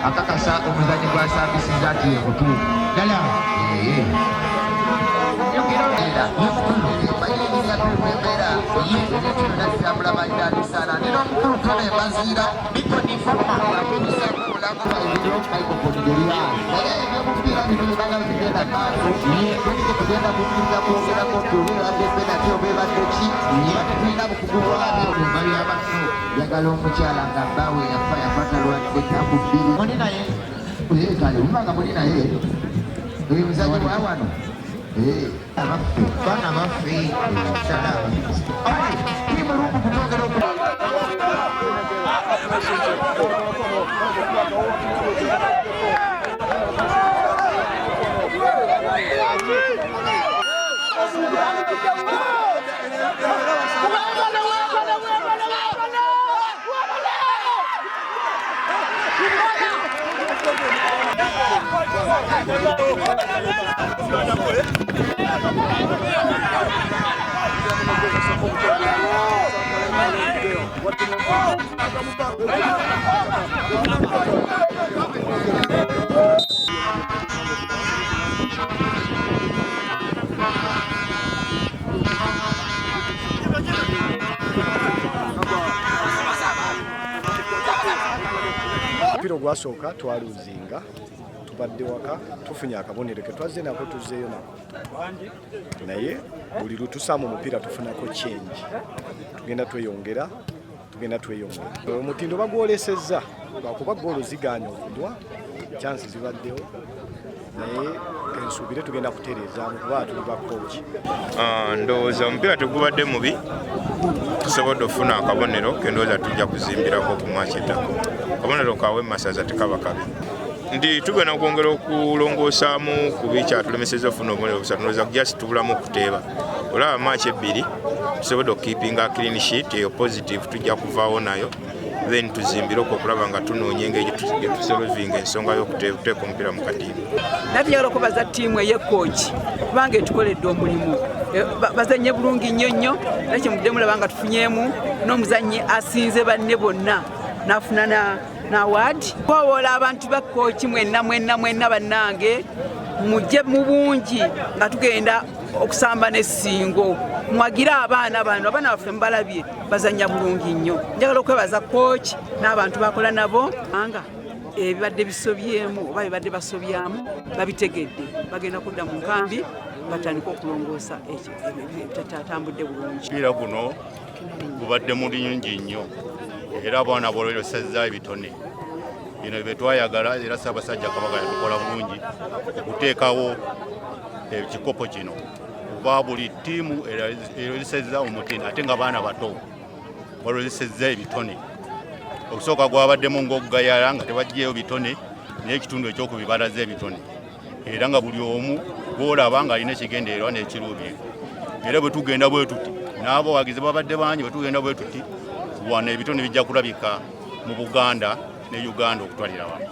akakasa omuzanyi gwa saabisiza ati ekutu ddala yagala omukyala nga bbaawe yafa yafata lwataku bbiri muli naye kale umanga muli naye muzanyi wa wano bana baffe kimulungu kutongera mpira gwasooka twaluzinga tubadde waka tufunye akabonero ke twazze nako tuzzeeyo nako naye buli lutusaamu omupiira tufunako change tugenda tweyongera omutindo bagwolesezza lwakuba goolo zigaanya okunywa chansi zibaddewo naye ensuubire tugenda kutereezaamu kuba tuli bakooki. Ndowooza omupiira tegubadde mubi, tusobodde okufuna akabonero kendowooza tujja kuzimbirako ku mwaki ettako. Akabonero kawe masaza tekaba kabi. Ndi tugenda kwongera okulongoosaamu ku bikyatulemesezza okufuna obubonero busatu, ndowooza just tubulamu okuteeba. Olaba match ebbiri tusobodde okukiipinga clean sheet eyo positive tujja kuvaawo nayo then tuzimbire okulaba nga tunoonya engeri gye tusolvinga ensonga y'okuteeka omupiira mu katiimu. Natuyagala okubaza ttiimu ey'ekooki kubanga etukoledde omulimu bazannye bulungi nnyo nakyo muddemu laba nga tufunyeemu n'omuzannyi asinze banne bonna n'afuna na awaadi. Twawoola abantu ba kooki mwenna bannange mujje mu bungi nga tugenda okusamba n'essingo. Mwagira abaana baffe mbalabye bazanya bulungi nnyo. Njagala okwebaza kooki n'abantu bakola nabo anga ebibadde bisobyemu oba bibadde basobyamu babitegedde bagenda kudda mu nkambi batandika okulongoosa ekyo tatambudde bulungi. Omupiira guno gubadde mulungi nnyo era abaana boolesezza ebitone bino bye twayagala era Ssaabasajja Kabaka yatukola bulungi okuteekawo ekikopo kino kuba buli ttiimu erolesezza omutindo ate nga baana bato balolesezza ebitone. Okusooka gwabaddemu ng'okugayala nga tebagyeyo bitone n'ekitundu ekyokubibalaza ebitone era nga buli omu gw'olaba nga alina ekigendererwa n'ekiruubye. Era bwe tugenda bwe tuti n'abawagizi babadde bangi bwe tugenda bwe tuti wano ebitone bijja kulabika mu Buganda ne Uganda okutwalira wano.